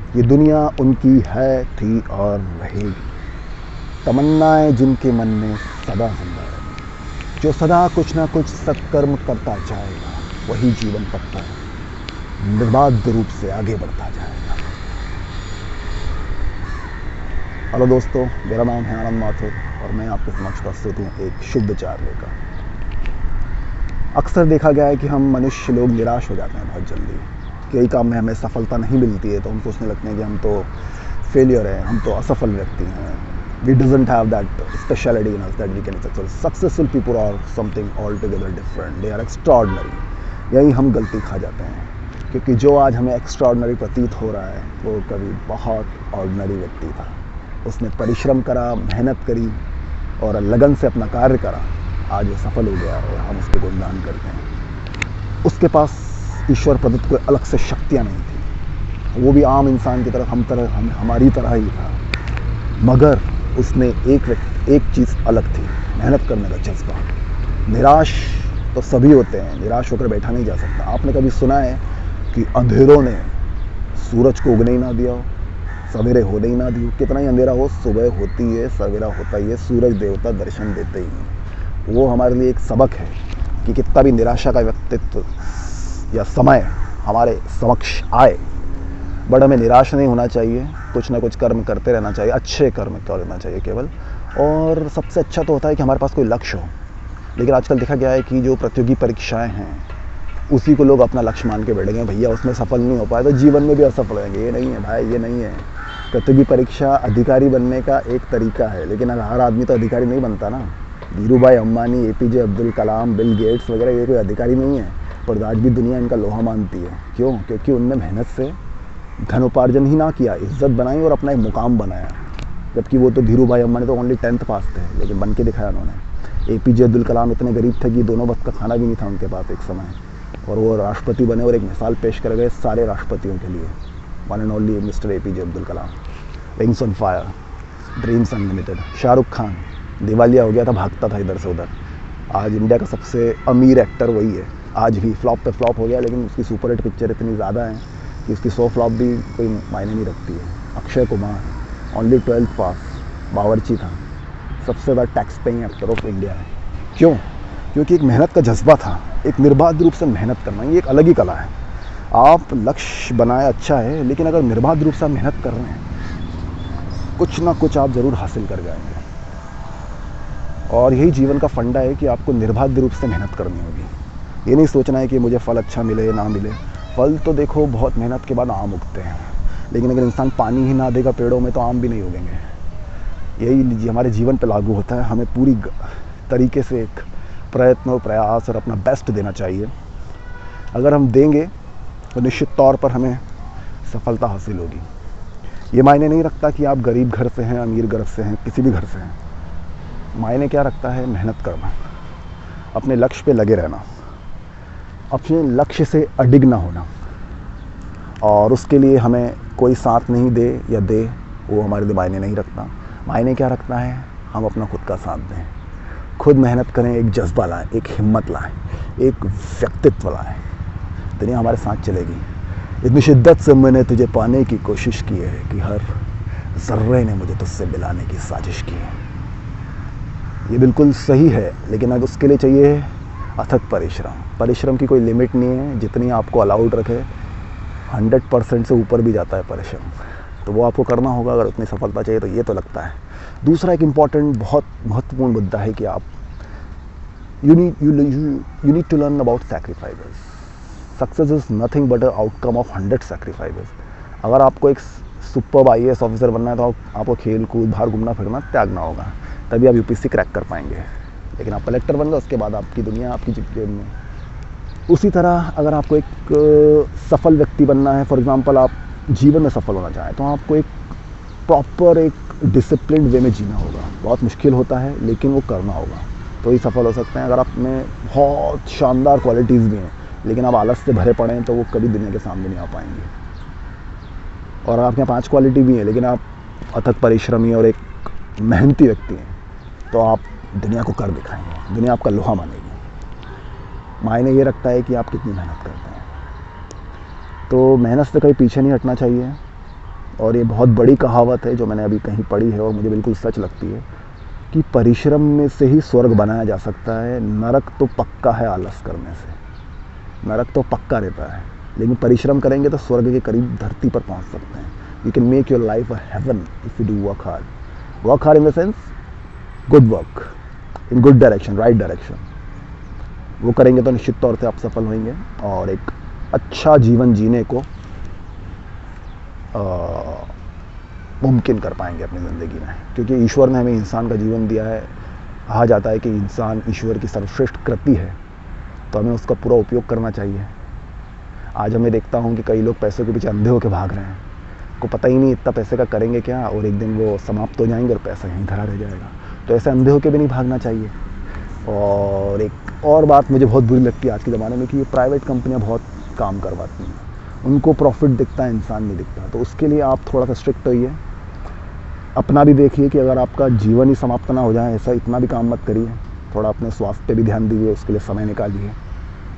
ये दुनिया उनकी है, थी और रहेगी। तमन्नाएं जिनके मन में सदा जिंदा रहेंगी। जो सदा कुछ ना कुछ सत्कर्म करता जाएगा, वही जीवन पथ पर निर्बाध रूप से आगे बढ़ता जाएगा। हेलो दोस्तों, मेरा नाम है आनंद माथुर और मैं आपके समक्ष प्रस्तुत हूँ एक शुभ विचार लेकर। अक्सर देखा गया है कि हम मनुष्य लोग निराश हो जाते हैं बहुत जल्दी। कई काम में हमें सफलता नहीं मिलती है तो हम सोचने लगते हैं कि हम तो फेलियर हैं, हम तो असफल व्यक्ति हैं। We doesn't have that speciality in us that we can successful. Successful people are something all together different, they are extraordinary. यही हम गलती खा जाते हैं, क्योंकि जो आज हमें एक्स्ट्राऑर्डिनरी प्रतीत हो रहा है वो कभी बहुत ऑर्डिनरी व्यक्ति था। उसने परिश्रम करा, मेहनत करी और लगन से अपना कार्य करा, आज वो सफल हो गया और हम उसको गुणगान करते हैं। उसके पास ईश्वर प्रदत्त कोई अलग से शक्तियाँ नहीं थी, वो भी आम इंसान की तरह हमारी तरह ही था, मगर उसने एक चीज़ अलग थी, मेहनत करने का जज्बा। निराश तो सभी होते हैं, निराश होकर बैठा नहीं जा सकता। आपने कभी सुना है कि अंधेरों ने सूरज को उगने ही ना दिया हो, सवेरे होने ही ना दी? कितना ही अंधेरा हो, सुबह होती है, सवेरा होता ही है, सूरज देवता दर्शन देते ही हैं। वो हमारे लिए एक सबक है कि कितना भी निराशा का व्यक्तित्व या समय हमारे समक्ष आए, बट हमें निराश नहीं होना चाहिए। कुछ ना कुछ कर्म करते रहना चाहिए, अच्छे कर्म करना चाहिए केवल। और सबसे अच्छा तो होता है कि हमारे पास कोई लक्ष्य हो। लेकिन आजकल देखा गया है कि जो प्रतियोगी परीक्षाएं हैं उसी को लोग अपना लक्ष्य मान के बैठ गए। भैया उसमें सफल नहीं हो पाए तो जीवन में भी असफल रहेंगे। ये नहीं है भाई, ये नहीं है। प्रतियोगी परीक्षा अधिकारी बनने का एक तरीका है, लेकिन हर आदमी तो अधिकारी नहीं बनता ना। धीरू भाई Ambani, APJ Abdul Kalam, Bill Gates वगैरह ये कोई अधिकारी नहीं है, पर आज भी दुनिया इनका लोहा मानती है। क्यों? क्योंकि उनने मेहनत से धनोपार्जन ही ना किया, इज्जत बनाई और अपना एक मुकाम बनाया। जबकि वो तो धीरू भाई अम्बानी तो ओनली 10th पास थे, लेकिन बन के दिखाया उन्होंने। एपीजे अब्दुल कलाम इतने गरीब थे कि दोनों वक्त का खाना भी नहीं था उनके पास एक समय, और वो राष्ट्रपति बने और एक मिसाल पेश कर गए सारे राष्ट्रपतियों के लिए। One and only mister APJ Abdul Kalam. Wings on fire, dreams unlimited. Shahrukh Khan दिवालिया हो गया था, भागता था इधर से उधर। आज इंडिया का सबसे अमीर एक्टर वही है। आज भी फ्लॉप पे फ्लॉप हो गया, लेकिन उसकी सुपरहिट पिक्चर इतनी ज़्यादा है कि उसकी 100 फ्लॉप भी कोई मायने नहीं रखती है। अक्षय कुमार ओनली 12th पास, बावर्ची था, सबसे बड़ा tax paying actor of India है। क्यों? क्योंकि एक मेहनत का जज्बा था, एक निर्बाध रूप से मेहनत करना, ये एक अलग ही कला है। आप लक्ष्य बनाए अच्छा है, लेकिन अगर निर्बाध रूप से आप मेहनत कर रहे हैं, कुछ ना कुछ आप ज़रूर हासिल कर जाएंगे। और यही जीवन का फंडा है कि आपको निर्बाध रूप से मेहनत करनी होगी। ये नहीं सोचना है कि मुझे फल अच्छा मिले या ना मिले। फल तो देखो बहुत मेहनत के बाद आम उगते हैं, लेकिन अगर इंसान पानी ही ना देगा पेड़ों में तो आम भी नहीं उगेंगे। यही हमारे जीवन पे लागू होता है। हमें पूरी तरीके से एक प्रयत्न और प्रयास और अपना बेस्ट देना चाहिए। अगर हम देंगे तो निश्चित तौर पर हमें सफलता हासिल होगी। ये मायने नहीं रखता कि आप गरीब घर से हैं, अमीर घर से हैं, किसी भी घर से हैं। मायने क्या रखता है? मेहनत करना, अपने लक्ष्य पे लगे रहना, अपने लक्ष्य से अडिग ना होना। और उसके लिए हमें कोई साथ नहीं दे या दे, वो हमारे लिए मायने नहीं रखता। मायने क्या रखता है? हम अपना खुद का साथ दें, खुद मेहनत करें, एक जज्बा लाएं, एक हिम्मत लाएं, एक व्यक्तित्व लाएं, दुनिया हमारे साथ चलेगी। इतनी शिद्दत से मैंने तुझे पाने की कोशिश की है कि हर जर्रे ने मुझे तुझसे मिलाने की साजिश की है। ये बिल्कुल सही है, लेकिन अगर उसके लिए चाहिए अथक परिश्रम। परिश्रम की कोई लिमिट नहीं है, जितनी आपको अलाउड रखे। 100% से ऊपर भी जाता है परिश्रम, तो वो आपको करना होगा अगर उतनी सफलता चाहिए तो। ये तो लगता है। दूसरा एक इम्पॉर्टेंट, बहुत महत्वपूर्ण मुद्दा है कि आप you need to learn about sacrifices. Success is nothing but a outcome of 100 sacrifices. अगर आपको एक सुपर्ब IAS ऑफिसर बनना है तो आपको खेल कूद, बाहर घूमना फिरना त्यागना होगा, तभी आप UPSC क्रैक कर पाएंगे। लेकिन आप कलेक्टर बन गए, उसके बाद आपकी दुनिया आपकी जेब में। उसी तरह अगर आपको एक सफल व्यक्ति बनना है, फॉर एग्जांपल आप जीवन में सफल होना चाहें, तो आपको एक प्रॉपर, एक डिसिप्लिन वे में जीना होगा। बहुत मुश्किल होता है, लेकिन वो करना होगा, तो ही सफल हो सकते हैं। अगर आप में बहुत शानदार क्वालिटीज़ भी हैं, लेकिन आप आलस से भरे पड़े हैं, तो वो कभी दुनिया के सामने नहीं आ पाएंगे। और आपके यहाँ 5 क्वालिटी भी हैं, लेकिन आप अथक परिश्रमी और एक मेहनती व्यक्ति हैं, तो आप दुनिया को कर दिखाएंगे, दुनिया आपका लोहा मानेगी। मायने ये रखता है कि आप कितनी मेहनत करते हैं। तो मेहनत से कभी पीछे नहीं हटना चाहिए। और ये बहुत बड़ी कहावत है जो मैंने अभी कहीं पढ़ी है और मुझे बिल्कुल सच लगती है कि परिश्रम में से ही स्वर्ग बनाया जा सकता है, नरक तो पक्का है आलस करने से। नरक तो पक्का रहता है, लेकिन परिश्रम करेंगे तो स्वर्ग के करीब धरती पर पहुंच सकते हैं। You can make your life a heaven if you do work hard. Work hard in the sense good work in good direction, right direction. वो करेंगे तो निश्चित तौर से आप सफल होंगे और एक अच्छा जीवन जीने को मुमकिन कर पाएंगे अपनी ज़िंदगी में, क्योंकि ईश्वर ने हमें इंसान का जीवन दिया है। कहा जाता है कि इंसान ईश्वर की सर्वश्रेष्ठ कृति है, तो हमें उसका पूरा उपयोग करना चाहिए। आज हमें देखता हूँ कि कई लोग पैसों के पीछे अंधे होकर भाग रहे हैं, को पता ही नहीं इतना पैसे का करेंगे क्या, और एक दिन वो समाप्त हो जाएंगे और पैसा यहीं धरा रह जाएगा। तो ऐसे अंधे होकर भी नहीं भागना चाहिए। और एक और बात मुझे बहुत बुरी लगती है आज के ज़माने में कि ये प्राइवेट कंपनियाँ बहुत काम करवाती हैं, उनको प्रॉफिट दिखता है, इंसान नहीं दिखता। तो उसके लिए आप थोड़ा सा स्ट्रिक्ट होइए, अपना भी देखिए कि अगर आपका जीवन ही समाप्त ना हो जाए, ऐसा इतना भी काम मत करिए। थोड़ा अपने स्वास्थ्य पे भी ध्यान दीजिए, उसके लिए समय निकालिए।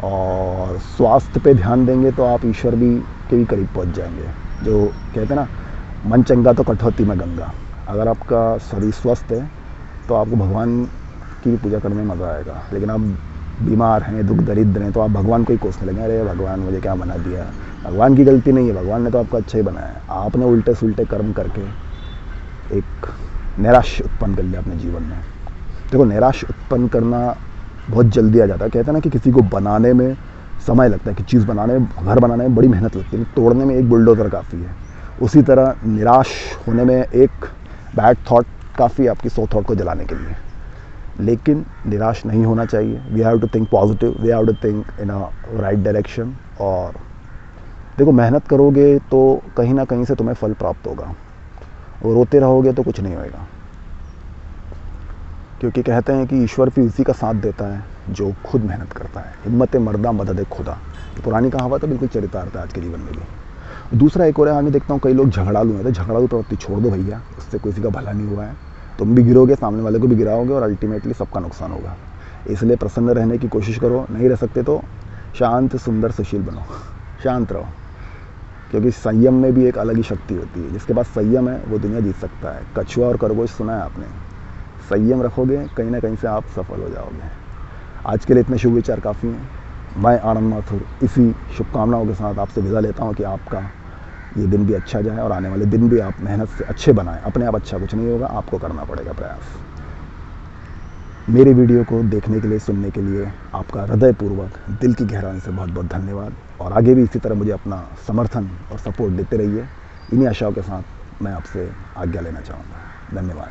और स्वास्थ्य पे ध्यान देंगे तो आप ईश्वर भी के भी करीब पहुंच जाएंगे। जो कहते हैं ना, मन चंगा तो कठौती में गंगा। अगर आपका शरीर स्वस्थ है तो आपको भगवान की भी पूजा करने में मज़ा आएगा। लेकिन आप बीमार हैं, दुख दरिद्र हैं, तो आप भगवान को ही कोसने लगे, अरे भगवान मुझे क्या बना दिया। भगवान की गलती नहीं है, भगवान ने तो आपको अच्छा ही बनाया है। आपने उल्टे सुलटे कर्म करके एक नैराश्य उत्पन्न कर लिया अपने जीवन में। देखो, नैराश्य उत्पन्न करना बहुत जल्दी आ जाता है। कहते हैं ना कि किसी को बनाने में समय लगता है, कि चीज़ बनाने में, घर बनाने में बड़ी मेहनत लगती है, तोड़ने में एक बुलडोज़र काफ़ी है। उसी तरह निराश होने में एक बैड थॉट काफ़ी है आपकी 100 थॉट को जलाने के लिए। लेकिन निराश नहीं होना चाहिए। We have to think positive, we have to think in a right direction. और देखो, मेहनत करोगे तो कहीं ना कहीं से तुम्हें फल प्राप्त होगा, और रोते रहोगे तो कुछ नहीं होएगा। क्योंकि कहते हैं कि ईश्वर भी उसी का साथ देता है जो खुद मेहनत करता है। हिम्मत मर्दा मदद खुदा, ये पुरानी कहावत है, बिल्कुल चरितार्थ है आज के जीवन में भी। दूसरा एक और है, मैं देखता हूँ कई लोग झगड़ालू हैं। तो झगड़ालू प्रवृत्ति छोड़ दो भैया, उससे किसी का भला नहीं हुआ है। तुम भी गिरोगे, सामने वाले को भी गिराओगे, और अल्टीमेटली सबका नुकसान होगा। इसलिए प्रसन्न रहने की कोशिश करो। नहीं रह सकते तो शांत सुंदर सुशील बनो, शांत रहो। क्योंकि संयम में भी एक अलग ही शक्ति होती है। जिसके पास संयम है वो दुनिया जीत सकता है। कछुआ और खरगोश सुना है आपने? संयम रखोगे, कहीं ना कहीं से आप सफल हो जाओगे। आज के लिए इतने शुभ विचार काफ़ी हैं। मैं आनंद माथुर इसी शुभकामनाओं के साथ आपसे विदा लेता हूँ कि आपका ये दिन भी अच्छा जाए, और आने वाले दिन भी आप मेहनत से अच्छे बनाएं। अपने आप अच्छा कुछ नहीं होगा, आपको करना पड़ेगा प्रयास। मेरे वीडियो को देखने के लिए, सुनने के लिए आपका हृदयपूर्वक, दिल की गहराई से बहुत बहुत धन्यवाद। और आगे भी इसी तरह मुझे अपना समर्थन और सपोर्ट देते रहिए। इन्हीं आशाओं के साथ मैं आपसे आज्ञा लेना चाहूँगा। धन्यवाद।